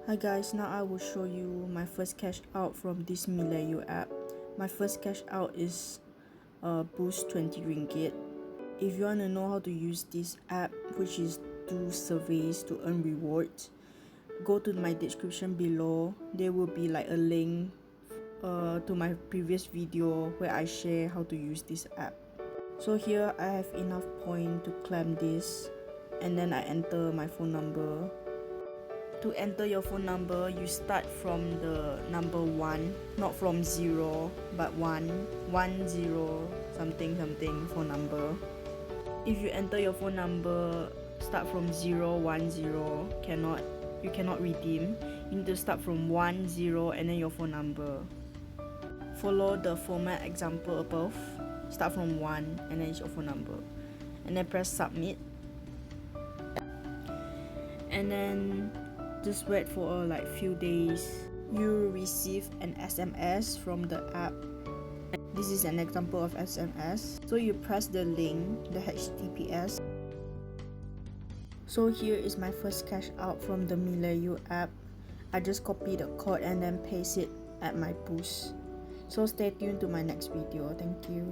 Hi guys, now I will show you my first cash out from this Millieu app. My first cash out is Boost 20 ringgit. If you want to know how to use this app, which is do surveys to earn rewards, go to my description below. There will be like a link to my previous video where I share how to use this app. So here I have enough point to claim this, and then I enter my phone number. To enter your phone number, you start from the number 1, not from 0, but 1, 1, 0, something phone number. If you enter your phone number, start from 0, 1, 0, you cannot redeem. You need to start from 1, 0, and then your phone number. Follow the format example above. Start from 1, and then it's your phone number. And then press submit. And then just wait for like few days. You will receive an SMS from the app. This is an example of SMS. So you press the link, the HTTPS. So here is my first cash out from the Millieu app. I just copy the code and then paste it at my Boost. So stay tuned to my next video. Thank you.